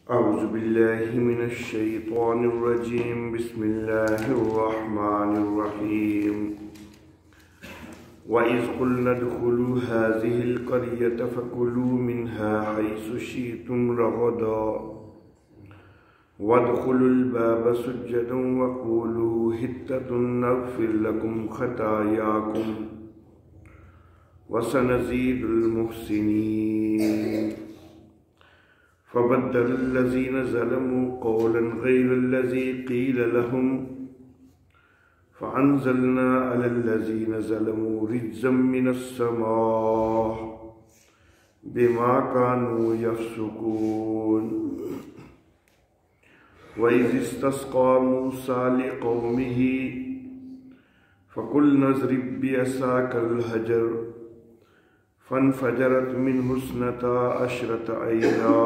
اعوذ باللہ من الشیطان الرجیم بسم اللہ الرحمن الرحیم وَإِذْ قُلْنَا ادْخُلُوا هَٰذِهِ الْقَرْيَةَ فَكُلُوا مِنْهَا حَيْثُ شِئْتُمْ رَغَدًا وَادْخُلُوا الْبَابَ سُجَّدًا وَقُولُوا حِطَّةٌ نَغْفِرْ لَكُمْ خَطَايَاكُمْ وَسَنَزِيدُ الْمُحْسِنِينَ فَبَدَّلَ الَّذِينَ ظَلَمُوا قَوْلًا غَيْرَ الَّذِي قِيلَ لَهُمْ فَأَنزَلْنَا عَلَى الَّذِينَ ظَلَمُوا رِجْزًا مِّنَ السَّمَاءِ بِمَا كَانُوا يَفْسُقُونَ وَإِذِ اسْتَسْقَىٰ مُوسَىٰ لِقَوْمِهِ فَقُلْنَا اضْرِب بِّعَصَاكَ الْحَجَرَ فَانْفَجَرَتْ مِنْهُ اثْنَتَا عَشْرَةَ عَيْنًا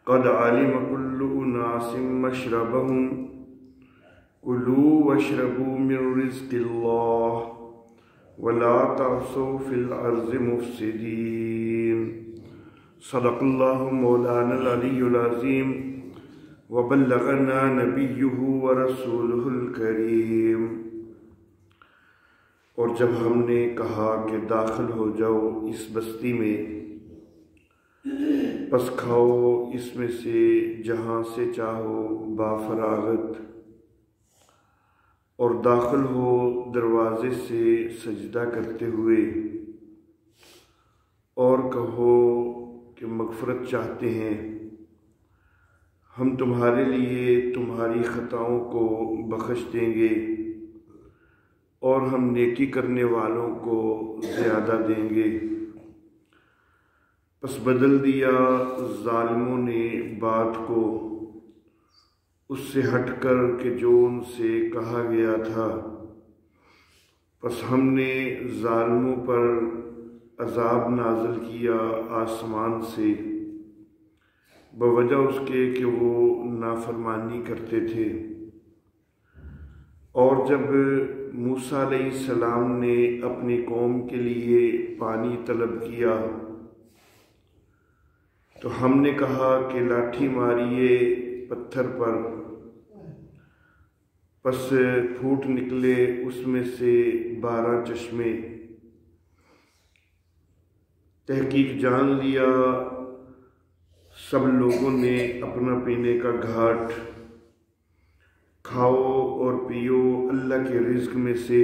قَدْ عَلِمَ كُلُّ أُنَاسٍ مَّشْرَبَهُمْ كُلُوا وَاشْرَبُوا مِن رِّزْقِ اللَّهِ وَلَا تَعْثَوْا فِي الْأَرْضِ مُفْسِدِينَ صدق اللہ مولانا العلی العظیم وبلغنا نبیہ ورسولہ الکریم۔ اور جب ہم نے کہا کہ داخل ہو جاؤ اس بستی میں، پس کھاؤ اس میں سے جہاں سے چاہو بافراغت، اور داخل ہو دروازے سے سجدہ کرتے ہوئے، اور کہو کہ مغفرت چاہتے ہیں، ہم تمہارے لیے تمہاری خطاؤں کو بخش دیں گے اور ہم نیکی کرنے والوں کو زیادہ دیں گے۔ پس بدل دیا ظالموں نے بات کو اس سے ہٹ کر کہ جو ان سے کہا گیا تھا، پس ہم نے ظالموں پر عذاب نازل کیا آسمان سے بوجہ اس کے کہ وہ نافرمانی کرتے تھے۔ اور جب موسیٰ علیہ السلام نے اپنی قوم کے لیے پانی طلب کیا تو ہم نے کہا کہ لاٹھی ماریے پتھر پر، پس پھوٹ نکلے اس میں سے 12 چشمے۔ تحقیق جان لیا سب لوگوں نے اپنا پینے کا گھاٹ، کھاؤ اور پیو اللہ کے رزق میں سے،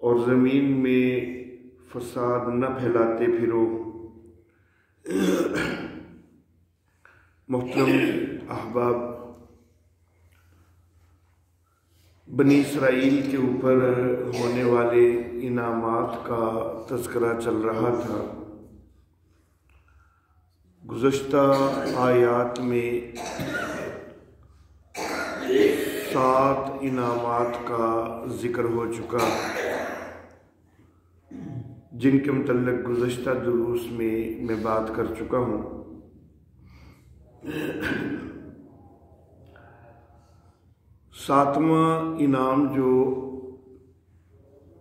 اور زمین میں فساد نہ پھیلاتے پھرو۔ محترم احباب، بنی اسرائیل کے اوپر ہونے والے انعامات کا تذکرہ چل رہا تھا۔ گزشتہ آیات میں 7 انعامات کا ذکر ہو چکا، جن کے متعلق گزشتہ دروس میں بات کر چکا ہوں۔ 7واں انعام جو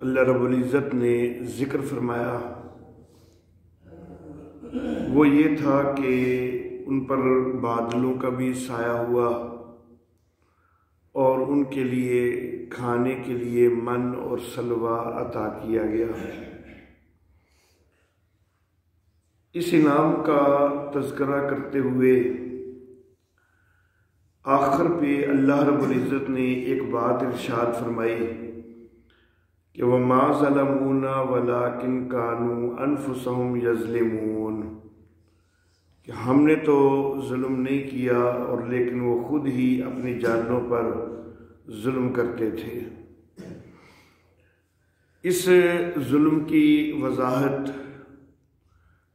اللہ رب العزت نے ذکر فرمایا وہ یہ تھا کہ ان پر بادلوں کا بھی سایہ ہوا اور ان کے لیے کھانے کے لیے من اور سلوہ عطا کیا گیا۔ اس انعام کا تذکرہ کرتے ہوئے آخر پہ اللہ رب العزت نے ایک بات ارشاد فرمائی کہ وَمَا ظَلَمُونَا وَلَٰكِن كَانُوا أَنفُسَهُمْ يَظْلِمُونَ، کہ ہم نے تو ظلم نہیں کیا اور لیکن وہ خود ہی اپنی جانوں پر ظلم کرتے تھے۔ اس ظلم کی وضاحت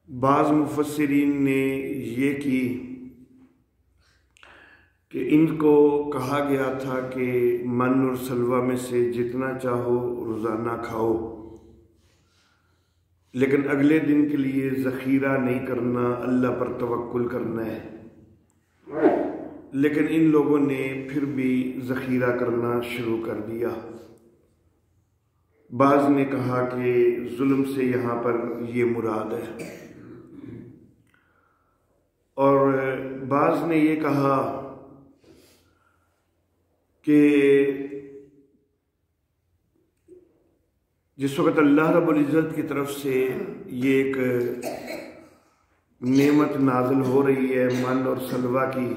بعض مفسرین نے یہ کی کہ ان کو کہا گیا تھا کہ من اور سلوہ میں سے جتنا چاہو روزانہ کھاؤ، لیکن اگلے دن کے لیے ذخیرہ نہیں کرنا، اللہ پر توکل کرنا ہے۔ لیکن ان لوگوں نے پھر بھی ذخیرہ کرنا شروع کر دیا۔ بعض نے کہا کہ ظلم سے یہاں پر یہ مراد ہے، اور بعض نے یہ کہا کہ جس وقت اللہ رب العزت کی طرف سے یہ ایک نعمت نازل ہو رہی ہے من اور سلوہ کی،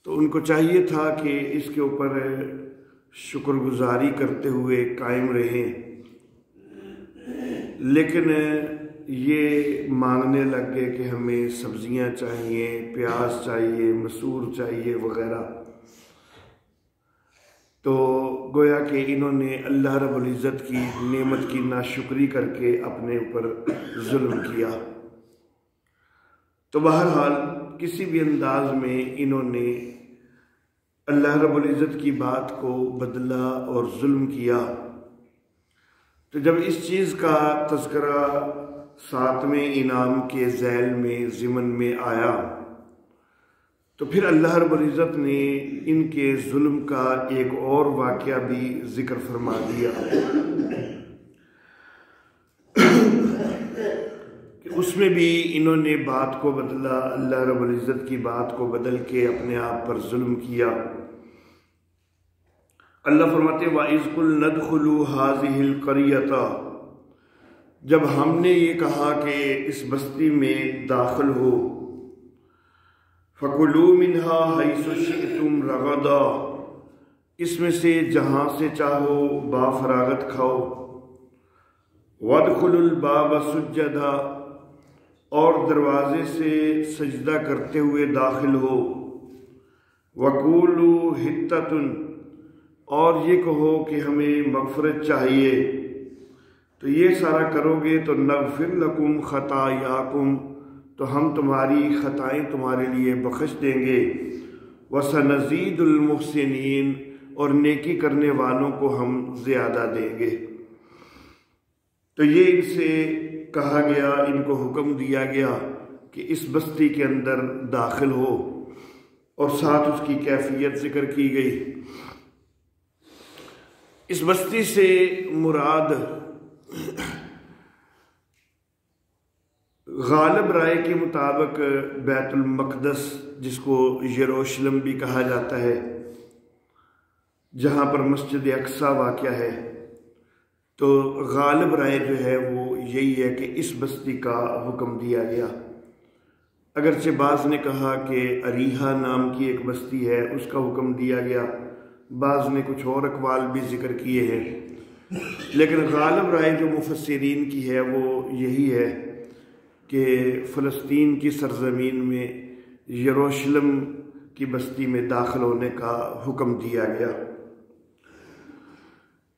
تو ان کو چاہیے تھا کہ اس کے اوپر شکر گزاری کرتے ہوئے قائم رہیں، لیکن یہ مانگنے لگ گئے کہ ہمیں سبزیاں چاہیے، پیاز چاہیے، مسور چاہیے وغیرہ۔ تو گویا کہ انہوں نے اللہ رب العزت کی نعمت کی ناشکری کر کے اپنے اوپر ظلم کیا۔ تو بہرحال کسی بھی انداز میں انہوں نے اللہ رب العزت کی بات کو بدلا اور ظلم کیا۔ تو جب اس چیز کا تذکرہ 7ویں انعام کے ذیل میں ضمن میں آیا تو پھر اللہ رب العزت نے ان کے ظلم کا ایک اور واقعہ بھی ذکر فرما دیا کہ اس میں بھی انہوں نے بات کو بدلا، اللہ رب العزت کی بات کو بدل کے اپنے آپ پر ظلم کیا۔ اللہ فرماتے وَإِذْ قُلْنَا ادْخُلُوا هَٰذِهِ الْقَرْيَةَ، جب ہم نے یہ کہا کہ اس بستی میں داخل ہو، فَكُلُوا مِنْهَا حَيْثُ شِئْتُمْ رَغَدًا، اس میں سے جہاں سے چاہو با فراغت کھاؤ، وَادْخُلُوا الْبَابَ سُجَّدًا، اور دروازے سے سجدہ کرتے ہوئے داخل ہو، وَقُولُوا حِطَّةٌ، اور یہ کہو کہ ہمیں مغفرت چاہیے، تو یہ سارا کرو گے تو نغفر لکم خطایاکم، تو ہم تمہاری خطائیں تمہارے لیے بخش دیں گے، وسنزید المحسنین، اور نیکی کرنے والوں کو ہم زیادہ دیں گے۔ تو یہ ان سے کہا گیا، ان کو حکم دیا گیا کہ اس بستی کے اندر داخل ہو، اور ساتھ اس کی کیفیت ذکر کی گئی۔ اس بستی سے مراد غالب رائے کے مطابق بیت المقدس، جس کو یروشلم بھی کہا جاتا ہے، جہاں پر مسجد اقصیٰ واقع ہے، تو غالب رائے جو ہے وہ یہی ہے کہ اس بستی کا حکم دیا گیا۔ اگرچہ بعض نے کہا کہ اریحا نام کی ایک بستی ہے، اس کا حکم دیا گیا، بعض نے کچھ اور اقوال بھی ذکر کیے ہیں، لیکن غالب رائے جو مفسرین کی ہے وہ یہی ہے کہ فلسطین کی سرزمین میں یروشلم کی بستی میں داخل ہونے کا حکم دیا گیا۔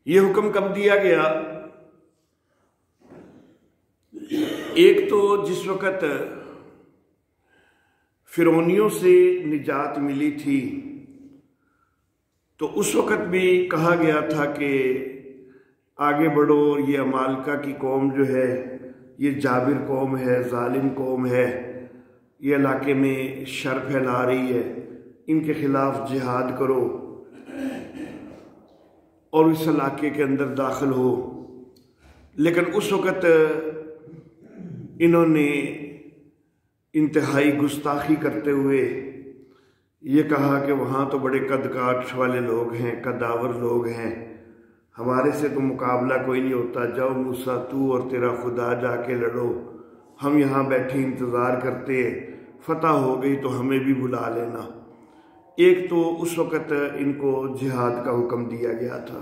یہ حکم کب دیا گیا؟ ایک تو جس وقت فرعونیوں سے نجات ملی تھی تو اس وقت بھی کہا گیا تھا کہ آگے بڑھو، یہ عمالقہ کی قوم جو ہے یہ جابر قوم ہے، ظالم قوم ہے، یہ علاقے میں شر پھیلا رہی ہے، ان کے خلاف جہاد کرو اور اس علاقے کے اندر داخل ہو۔ لیکن اس وقت انہوں نے انتہائی گستاخی کرتے ہوئے یہ کہا کہ وہاں تو بڑے قد کاٹ والے لوگ ہیں، قداور لوگ ہیں، ہمارے سے تو مقابلہ کوئی نہیں ہوتا، جاؤ موسیٰ تو اور تیرا خدا جا کے لڑو، ہم یہاں بیٹھے انتظار کرتے ہیں، فتح ہو گئی تو ہمیں بھی بلا لینا۔ ایک تو اس وقت ان کو جہاد کا حکم دیا گیا تھا،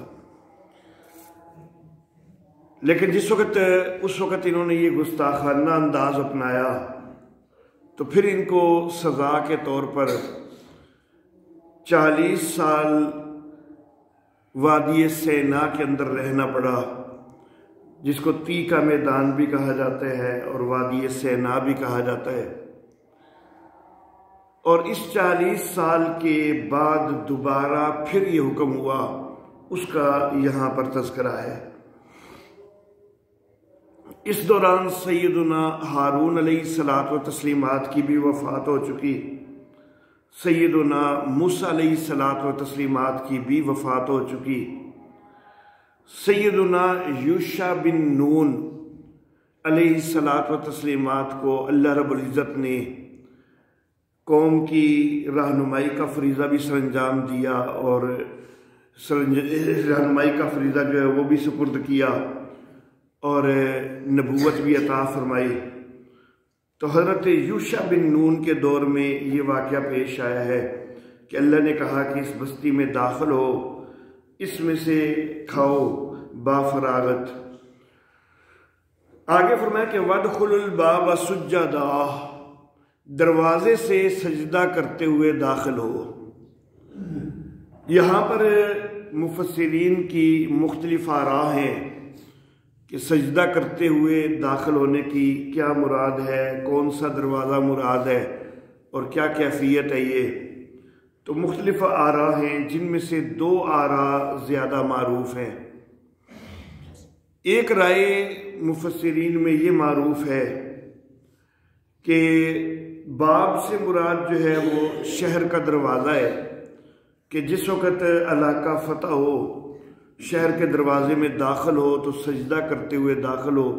لیکن اس وقت انہوں نے یہ گستاخانہ انداز اپنایا تو پھر ان کو سزا کے طور پر 40 سال وادی سینا کے اندر رہنا پڑا، جس کو تی کا میدان بھی کہا جاتا ہے اور وادی سینا بھی کہا جاتا ہے۔ اور اس 40 سال کے بعد دوبارہ پھر یہ حکم ہوا، اس کا یہاں پر تذکرہ ہے۔ اس دوران سیدنا ہارون علیہ الصلاۃ و تسلیمات کی بھی وفات ہو چکی، سیدنا موسیٰ علیہ الصلاۃ و تسلیمات کی بھی وفات ہو چکی، سیدنا یوشع بن نون علیہ الصلاۃ و تسلیمات کو اللہ رب العزت نے قوم کی رہنمائی کا فریضہ بھی سر انجام دیا اور رہنمائی کا فریضہ جو ہے وہ بھی سپرد کیا اور نبوت بھی عطا فرمائی۔ تو حضرت یوشع بن نون کے دور میں یہ واقعہ پیش آیا ہے کہ اللہ نے کہا کہ اس بستی میں داخل ہو، اس میں سے کھاؤ با فراغت۔ آگے فرمایا کہ وَادْخُلُوا الْبَابَ سُجَّدًا، دروازے سے سجدہ کرتے ہوئے داخل ہو۔ یہاں پر مفسرین کی مختلف آراء ہیں کہ سجدہ کرتے ہوئے داخل ہونے کی کیا مراد ہے، کون سا دروازہ مراد ہے اور کیا کیفیت ہے یہ۔ تو مختلف آراء ہیں جن میں سے دو آراء زیادہ معروف ہیں۔ ایک رائے مفسرین میں یہ معروف ہے کہ باب سے مراد جو ہے وہ شہر کا دروازہ ہے، کہ جس وقت علاقہ فتح ہو، شہر کے دروازے میں داخل ہو تو سجدہ کرتے ہوئے داخل ہو،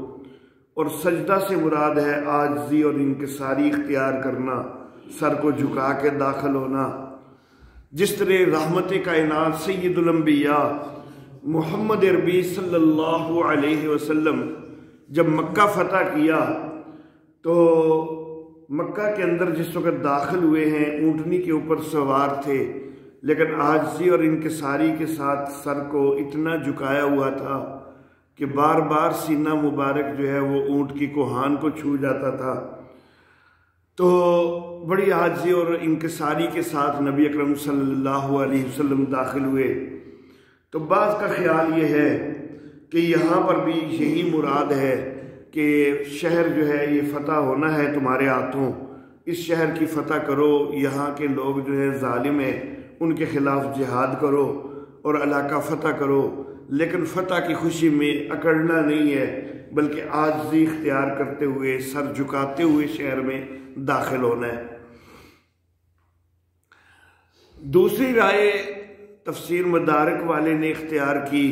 اور سجدہ سے مراد ہے عاجزی اور انکساری اختیار کرنا، سر کو جھکا کے داخل ہونا۔ جس طرح رحمت کائنات سید الانبیاء محمد عربی صلی اللہ علیہ وسلم جب مکہ فتح کیا تو مکہ کے اندر جس وقت داخل ہوئے ہیں اونٹنی کے اوپر سوار تھے، لیکن عاجزی اور انکساری کے ساتھ سر کو اتنا جھکایا ہوا تھا کہ بار بار سینہ مبارک جو ہے وہ اونٹ کی کوہان کو چھو جاتا تھا۔ تو بڑی عاجزی اور انکساری کے ساتھ نبی اکرم صلی اللہ علیہ وسلم داخل ہوئے۔ تو بعض کا خیال یہ ہے کہ یہاں پر بھی یہی مراد ہے کہ شہر جو ہے یہ فتح ہونا ہے تمہارے ہاتھوں، اس شہر کی فتح کرو، یہاں کے لوگ جو ہے ظالم ہیں ان کے خلاف جہاد کرو اور علاقہ فتح کرو، لیکن فتح کی خوشی میں اکڑنا نہیں ہے بلکہ عاجزی اختیار کرتے ہوئے سر جھکاتے ہوئے شہر میں داخل ہونا ہے۔ دوسری رائے تفسیر مدارک والے نے اختیار کی،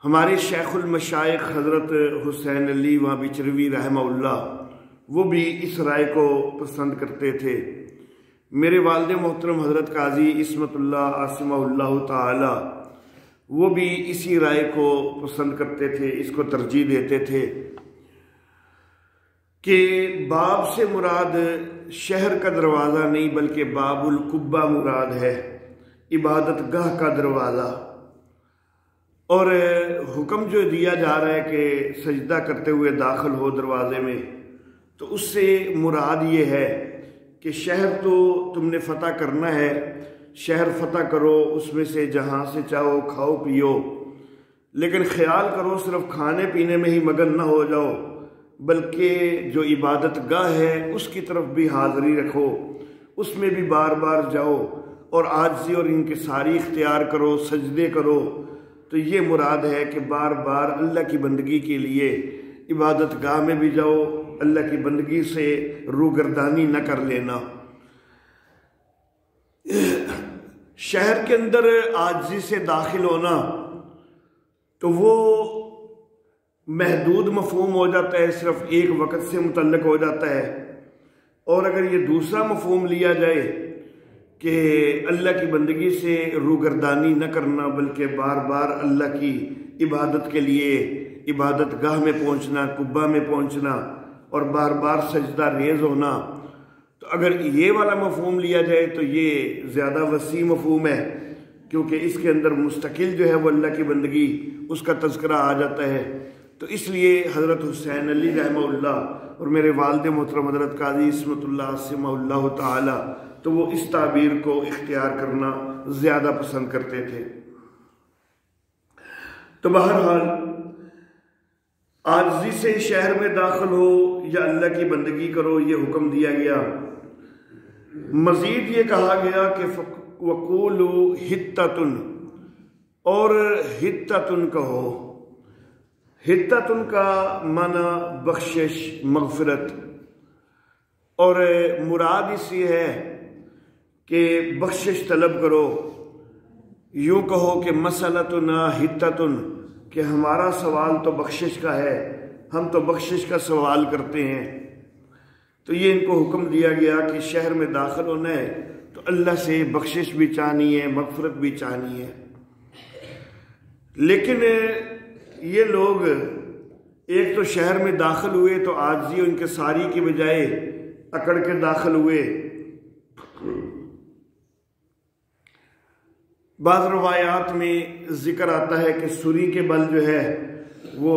ہمارے شیخ المشائخ حضرت حسین علی وہاں بچروی رحمہ اللہ وہ بھی اس رائے کو پسند کرتے تھے۔ میرے والد محترم حضرت قاضی عصمت اللہ عاصمہ اللہ تعالی وہ بھی اسی رائے کو پسند کرتے تھے، اس کو ترجیح دیتے تھے کہ باب سے مراد شہر کا دروازہ نہیں بلکہ باب القبہ مراد ہے، عبادت گاہ کا دروازہ، اور حکم جو دیا جا رہا ہے کہ سجدہ کرتے ہوئے داخل ہو دروازے میں، تو اس سے مراد یہ ہے کہ شہر تو تم نے فتح کرنا ہے، شہر فتح کرو، اس میں سے جہاں سے چاہو کھاؤ پیو، لیکن خیال کرو صرف کھانے پینے میں ہی مگن نہ ہو جاؤ بلکہ جو عبادت گاہ ہے اس کی طرف بھی حاضری رکھو، اس میں بھی بار بار جاؤ اور عاجزی اور انکساری اختیار کرو، سجدے کرو۔ تو یہ مراد ہے کہ بار بار اللہ کی بندگی کے لیے عبادت گاہ میں بھی جاؤ، اللہ کی بندگی سے روگردانی نہ کر لینا۔ شہر کے اندر عاجزی سے داخل ہونا تو وہ محدود مفہوم ہو جاتا ہے، صرف ایک وقت سے متعلق ہو جاتا ہے، اور اگر یہ دوسرا مفہوم لیا جائے کہ اللہ کی بندگی سے روگردانی نہ کرنا بلکہ بار بار اللہ کی عبادت کے لیے عبادت گاہ میں پہنچنا، قبہ میں پہنچنا اور بار بار سجدہ ریز ہونا، تو اگر یہ والا مفہوم لیا جائے تو یہ زیادہ وسیع مفہوم ہے، کیونکہ اس کے اندر مستقل جو ہے وہ اللہ کی بندگی اس کا تذکرہ آ جاتا ہے۔ تو اس لیے حضرت حسین علی رحمہ اللہ اور میرے والد محترم حضرت قاضی عصمت اللہ عاصمہ اللہ تعالی تو وہ اس تعبیر کو اختیار کرنا زیادہ پسند کرتے تھے۔ تو بہرحال عاجزی سے شہر میں داخل ہو یا اللہ کی بندگی کرو یہ حکم دیا گیا۔ مزید یہ کہا گیا کہ وَقُولُوا حِطَّةٌ، اور حِطَّةٌ کہو۔ حِطَّةٌ کا معنی بخشش، مغفرت، اور مراد اس یہ ہے کہ بخشش طلب کرو، یوں کہو کہ مسئلتنا حتتن، کہ ہمارا سوال تو بخشش کا ہے، ہم تو بخشش کا سوال کرتے ہیں۔ تو یہ ان کو حکم دیا گیا کہ شہر میں داخل ہونا ہے تو اللہ سے بخشش بھی چاہنی ہے، مغفرت بھی چاہنی ہے۔ لیکن یہ لوگ ایک تو شہر میں داخل ہوئے تو عاجزی و انکساری کی بجائے اکڑ کے داخل ہوئے۔ بعض روایات میں ذکر آتا ہے کہ سری کے بل جو ہے وہ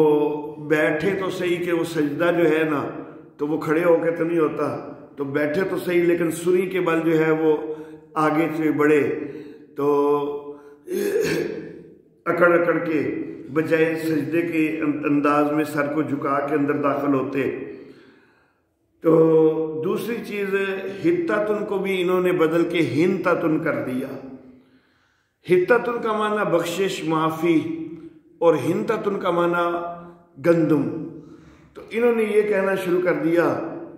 بیٹھے تو صحیح کہ وہ سجدہ جو ہے نا تو وہ کھڑے ہو کے تو نہیں ہوتا، تو بیٹھے تو صحیح لیکن سری کے بل جو ہے وہ آگے سے بڑھے، تو اکڑ اکڑ کے بجائے سجدے کے انداز میں سر کو جھکا کے اندر داخل ہوتے۔ تو دوسری چیز حتتن کو بھی انہوں نے بدل کے ہنتتن کر دیا۔ حتتن کا معنی بخشش، معافی، اور ہنتتن کا معنی گندم۔ تو انہوں نے یہ کہنا شروع کر دیا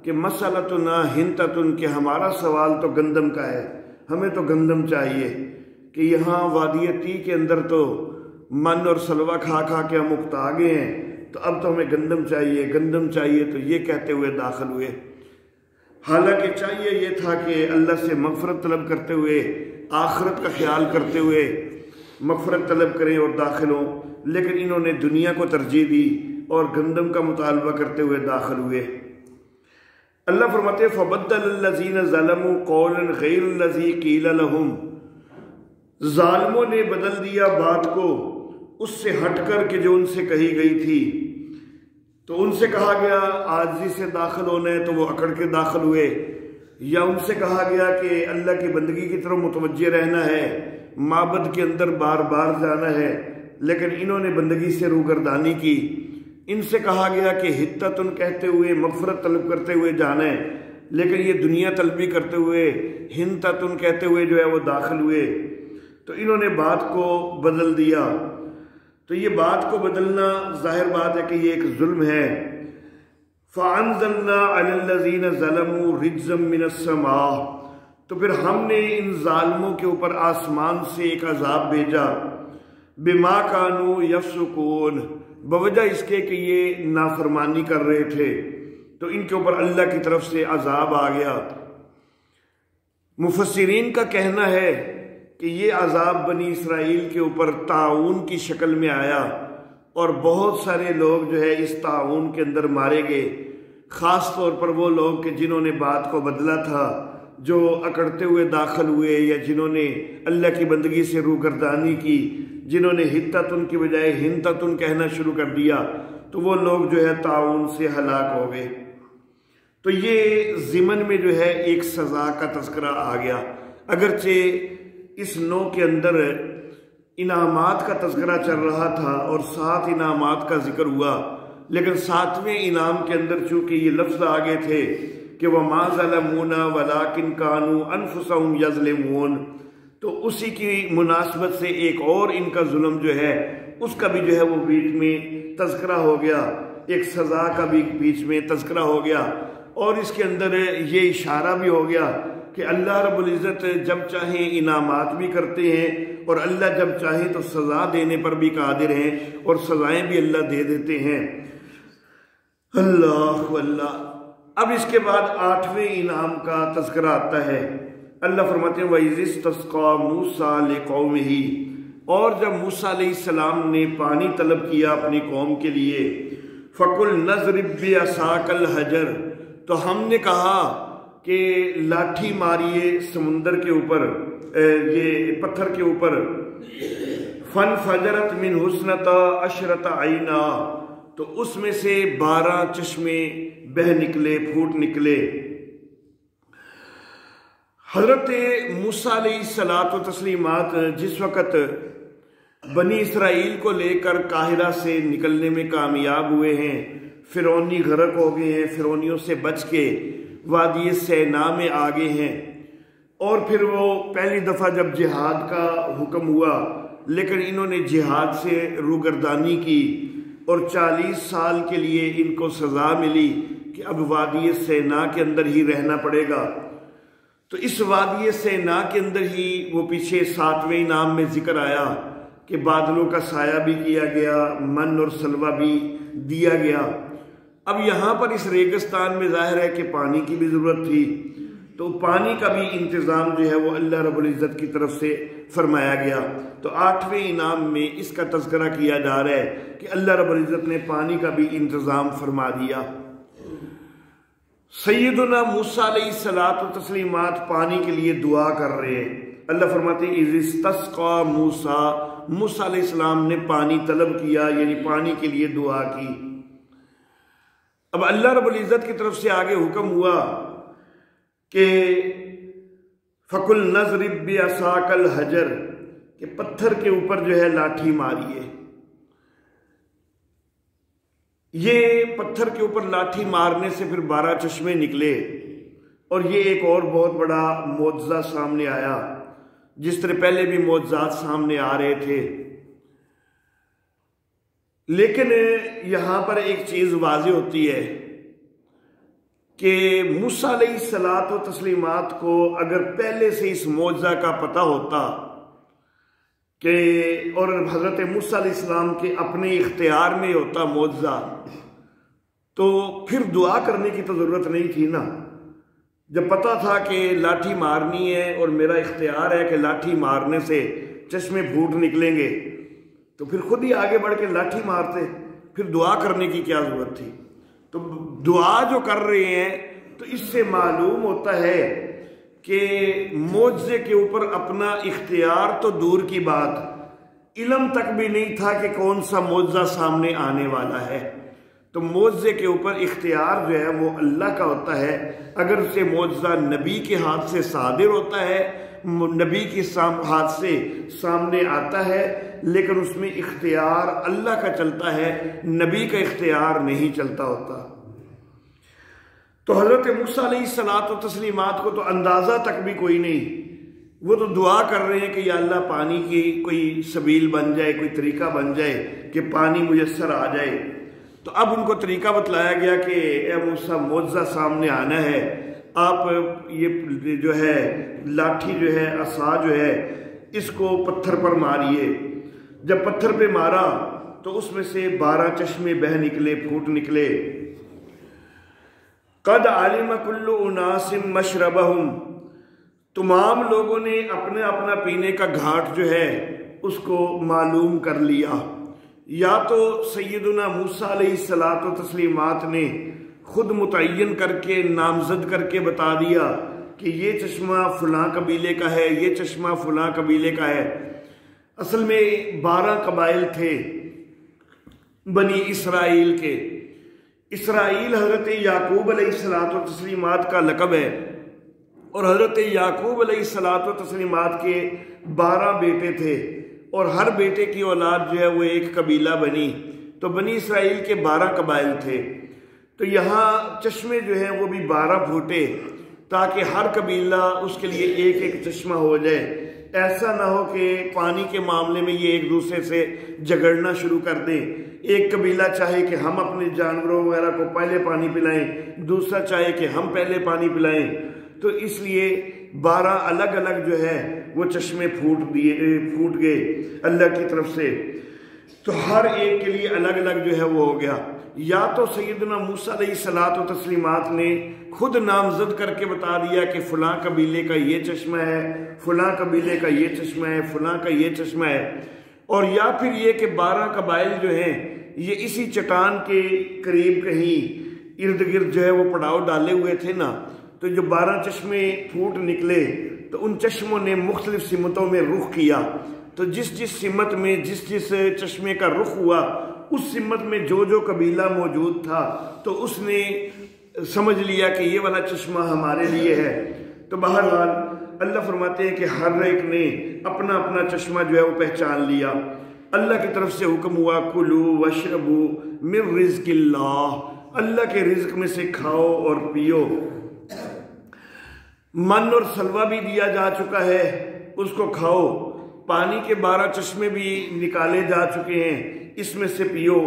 کہ مسئلتنا ہنتتن، کہ ہمارا سوال تو گندم کا ہے، ہمیں تو گندم چاہیے، کہ یہاں وادی طی کے اندر تو من اور سلوہ کھا کھا کے ہم اکتا گئے ہیں، تو اب تو ہمیں گندم چاہیے، گندم چاہیے۔ تو یہ کہتے ہوئے داخل ہوئے، حالانکہ چاہیے یہ تھا کہ اللہ سے مغفرت طلب کرتے ہوئے، آخرت کا خیال کرتے ہوئے مغفرت طلب کریں اور داخل ہوں، لیکن انہوں نے دنیا کو ترجیح دی اور گندم کا مطالبہ کرتے ہوئے داخل ہوئے۔ اللہ فرماتے ہیں فَبَدَّلَ الَّذِينَ ظَلَمُوا قَوْلًا غَيْرَ الَّذِي قِيلَ لَهُمْ، ظالموں نے بدل دیا بات کو اس سے ہٹ کر کہ جو ان سے کہی گئی تھی۔ تو ان سے کہا گیا عاجزی سے داخل ہونا ہے تو وہ اکڑ کے داخل ہوئے، یا ان سے کہا گیا کہ اللہ کی بندگی کی طرف متوجہ رہنا ہے، معبد کے اندر بار بار جانا ہے، لیکن انہوں نے بندگی سے روگردانی کی۔ ان سے کہا گیا کہ حتتن کہتے ہوئے مغفرت طلب کرتے ہوئے جانا ہے، لیکن یہ دنیا طلبی کرتے ہوئے ہنتتن کہتے ہوئے جو ہے وہ داخل ہوئے۔ تو انہوں نے بات کو بدل دیا۔ تو یہ بات کو بدلنا ظاہر بات ہے کہ یہ ایک ظلم ہے۔ فَأَنزَلْنَا عَلَى الَّذِينَ ظَلَمُوا رِجْزًا مِّنَ السَّمَاءِ، تو پھر ہم نے ان ظالموں کے اوپر آسمان سے ایک عذاب بھیجا، بِمَا كَانُوا يَفْسُقُونَ، بوجہ اس کے کہ یہ نافرمانی کر رہے تھے، تو ان کے اوپر اللہ کی طرف سے عذاب آ گیا۔ مفسرین کا کہنا ہے کہ یہ عذاب بنی اسرائیل کے اوپر طاعون کی شکل میں آیا، اور بہت سارے لوگ جو ہے اس طاعون کے اندر مارے گئے، خاص طور پر وہ لوگ کہ جنہوں نے بات کو بدلا تھا، جو اکڑتے ہوئے داخل ہوئے، یا جنہوں نے اللہ کی بندگی سے روگردانی کی، جنہوں نے حتتن کی بجائے ہنتتن کہنا شروع کر دیا، تو وہ لوگ جو ہے طاعون سے ہلاک ہو گئے۔ تو یہ ضمن میں جو ہے ایک سزا کا تذکرہ آ گیا، اگرچہ اس نو کے اندر انعامات کا تذکرہ چل رہا تھا اور 7 انعامات کا ذکر ہوا، لیکن 7ویں انعام کے اندر چونکہ یہ لفظ آگے تھے کہ وَمَا ظَلَمُونَا وَلَٰكِنْ كَانُوا أَنفُسَهُمْ يَظْلِمُونَ، تو اسی کی مناسبت سے ایک اور ان کا ظلم جو ہے اس کا بھی جو ہے وہ بیچ میں تذکرہ ہو گیا، ایک سزا کا بھی بیچ میں تذکرہ ہو گیا، اور اس کے اندر یہ اشارہ بھی ہو گیا کہ اللہ رب العزت جب چاہیں انعامات بھی کرتے ہیں، اور اللہ جب چاہیں تو سزا دینے پر بھی قادر ہیں، اور سزائیں بھی اللہ دے دیتے ہیں۔ اللہ اللہ۔ اب اس کے بعد 8ویں انعام کا تذکرہ آتا ہے۔ اللہ فرماتے ہیں وَإِذِ اسْتَسْقَىٰ مُوسَىٰ لِقَوْمِهِ، اور جب موسیٰ علیہ السلام نے پانی طلب کیا اپنی قوم کے لیے، فَقُلْ نَضْرِب بِّعَصَاكَ الْحَجَرَ، تو ہم نے کہا کہ لاٹھی ماریے سمندر کے اوپر، یہ پتھر کے اوپر، فَانْفَجَرَتْ مِنْهُ اثْنَتَا عَشْرَةَ عَيْنًا، تو اس میں سے 12 چشمے بہہ نکلے، پھوٹ نکلے۔ حضرت موسیٰ علیہ السلام جس وقت بنی اسرائیل کو لے کر قاہرہ سے نکلنے میں کامیاب ہوئے ہیں، فرعونی غرق ہو گئے ہیں، فرعونیوں سے بچ کے وادی سینا میں آگے ہیں، اور پھر وہ پہلی دفعہ جب جہاد کا حکم ہوا لیکن انہوں نے جہاد سے روگردانی کی، اور 40 سال کے لیے ان کو سزا ملی کہ اب وادی سینا کے اندر ہی رہنا پڑے گا۔ تو اس وادی سینا کے اندر ہی وہ پیچھے 7ویں انعام میں ذکر آیا کہ بادلوں کا سایہ بھی کیا گیا، من اور سلوہ بھی دیا گیا۔ اب یہاں پر اس ریگستان میں ظاہر ہے کہ پانی کی بھی ضرورت تھی، تو پانی کا بھی انتظام جو ہے وہ اللہ رب العزت کی طرف سے فرمایا گیا۔ تو 8ویں انعام میں اس کا تذکرہ کیا جا رہا ہے کہ اللہ رب العزت نے پانی کا بھی انتظام فرما دیا۔ سیدنا موسیٰ علیہ الصلوۃ والتسلیمات پانی کے لیے دعا کر رہے ہیں۔ اللہ فرماتے ہیں اذ استسقى موسیٰ، موسیٰ علیہ السلام نے پانی طلب کیا، یعنی پانی کے لیے دعا کی۔ اب اللہ رب العزت کی طرف سے آگے حکم ہوا کہ فَقُلْ نَضْرِبْ بِعَصَاكَ الْحَجَرَ، کہ پتھر کے اوپر جو ہے لاٹھی ماریے۔ یہ پتھر کے اوپر لاٹھی مارنے سے پھر 12 چشمے نکلے، اور یہ ایک اور بہت بڑا معجزہ سامنے آیا، جس طرح پہلے بھی معجزات سامنے آ رہے تھے۔ لیکن یہاں پر ایک چیز واضح ہوتی ہے کہ موسیٰ علیہ الصلوۃ والتسلیمات کو اگر پہلے سے اس معجزہ کا پتہ ہوتا کہ اور حضرت موسیٰ علیہ السلام کے اپنے اختیار میں ہوتا معجزہ، تو پھر دعا کرنے کی تو ضرورت نہیں تھی نا۔ جب پتہ تھا کہ لاٹھی مارنی ہے اور میرا اختیار ہے کہ لاٹھی مارنے سے چشمے پھوٹ نکلیں گے، تو پھر خود ہی آگے بڑھ کے لاٹھی مارتے، پھر دعا کرنے کی کیا ضرورت تھی؟ تو دعا جو کر رہے ہیں تو اس سے معلوم ہوتا ہے کہ معجزے کے اوپر اپنا اختیار تو دور کی بات، علم تک بھی نہیں تھا کہ کون سا معجزہ سامنے آنے والا ہے۔ تو معجزے کے اوپر اختیار جو ہے وہ اللہ کا ہوتا ہے۔ اگر اسے معجزہ نبی کے ہاتھ سے صادر ہوتا ہے، نبی کے ہاتھ سے سامنے آتا ہے، لیکن اس میں اختیار اللہ کا چلتا ہے، نبی کا اختیار نہیں چلتا ہوتا۔ تو حضرت موسیٰ علیہ الصلوۃ والتسلیمات کو تو اندازہ تک بھی کوئی نہیں، وہ تو دعا کر رہے ہیں کہ یا اللہ پانی کی کوئی سبیل بن جائے، کوئی طریقہ بن جائے کہ پانی میسر آ جائے۔ تو اب ان کو طریقہ بتلایا گیا کہ اے موسیٰ معجزہ سامنے آنا ہے، آپ یہ جو ہے لاٹھی جو ہے، عصا جو ہے، اس کو پتھر پر ماریے۔ جب پتھر پہ مارا تو اس میں سے 12 چشمے بہ نکلے، پھوٹ نکلے۔ قد علم کل اناس مشربہم، تمام لوگوں نے اپنا اپنا پینے کا گھاٹ جو ہے اس کو معلوم کر لیا۔ یا تو سیدنا موسیٰ علیہ الصلوۃ والتسلیمات نے خود متعین کر کے، نامزد کر کے بتا دیا کہ یہ چشمہ فلاں قبیلے کا ہے، یہ چشمہ فلاں قبیلے کا ہے۔ اصل میں 12 قبائل تھے بنی اسرائیل کے۔ اسرائیل حضرت یعقوب علیہ الصلوۃ والتسلیمات کا لقب ہے، اور حضرت یعقوب علیہ الصلوۃ والتسلیمات کے 12 بیٹے تھے، اور ہر بیٹے کی اولاد جو ہے وہ ایک قبیلہ بنی۔ تو بنی اسرائیل کے 12 قبائل تھے، تو یہاں چشمے جو ہیں وہ بھی 12 پھوٹے، تاکہ ہر قبیلہ اس کے لیے ایک ایک چشمہ ہو جائے۔ ایسا نہ ہو کہ پانی کے معاملے میں یہ ایک دوسرے سے جھگڑنا شروع کر دیں۔ ایک قبیلہ چاہے کہ ہم اپنے جانوروں وغیرہ کو پہلے پانی پلائیں، دوسرا چاہے کہ ہم پہلے پانی پلائیں۔ تو اس لیے 12 الگ الگ جو ہے وہ چشمے پھوٹ گئے اللہ کی طرف سے۔ تو ہر ایک کے لیے الگ الگ جو ہے وہ ہو گیا۔ یا تو سیدنا موسیٰ علیہ الصلوۃ والتسلیمات نے خود نامزد کر کے بتا دیا کہ فلاں قبیلے کا یہ چشمہ ہے، فلاں قبیلے کا یہ چشمہ ہے، فلاں کا یہ چشمہ ہے۔ اور یا پھر یہ کہ 12 قبائل جو ہیں یہ اسی چٹان کے قریب کہیں ارد گرد جو ہے وہ پڑاؤ ڈالے ہوئے تھے نا، تو جو 12 چشمے پھوٹ نکلے تو ان چشموں نے مختلف سمتوں میں رخ کیا۔ تو جس سمت میں جس چشمے کا رخ ہوا، اس سمت میں جو قبیلہ موجود تھا تو اس نے سمجھ لیا کہ یہ والا چشمہ ہمارے لیے ہے۔ تو بہرحال اللہ فرماتے ہیں کہ ہر ایک نے اپنا اپنا چشمہ جو ہے وہ پہچان لیا۔ اللہ کی طرف سے حکم ہوا کلوا واشربوا من رزق اللہ، اللہ کے رزق میں سے کھاؤ اور پیو۔ من اور سلوہ بھی دیا جا چکا ہے، اس کو کھاؤ۔ پانی کے 12 چشمے بھی نکالے جا چکے ہیں، اس میں سے پیو۔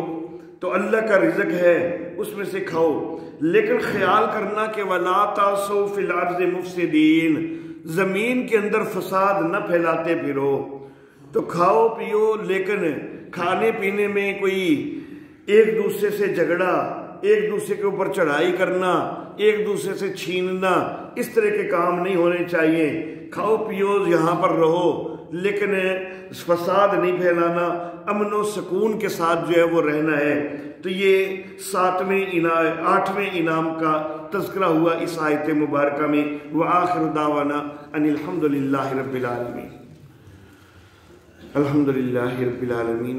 تو اللہ کا رزق ہے اس میں سے کھاؤ، لیکن خیال کرنا کہ وَلَا تَعْثَوْا فِي الْأَرْضِ مُفْسِدِينَ، زمین کے اندر فساد نہ پھیلاتے پھرو۔ تو کھاؤ پیو، لیکن کھانے پینے میں کوئی ایک دوسرے سے جھگڑا، ایک دوسرے کے اوپر چڑھائی کرنا، ایک دوسرے سے چھیننا، اس طرح کے کام نہیں ہونے چاہیے۔ کھاؤ پیو، یہاں پر رہو، لیکن فساد نہیں پھیلانا، امن و سکون کے ساتھ جو ہے وہ رہنا ہے۔ تو یہ 8ویں انعام کا تذکرہ ہوا اس آیت مبارکہ میں۔ وآخر دعوانا ان الحمد للہ رب العالمین۔ الحمد للہ رب العالمین۔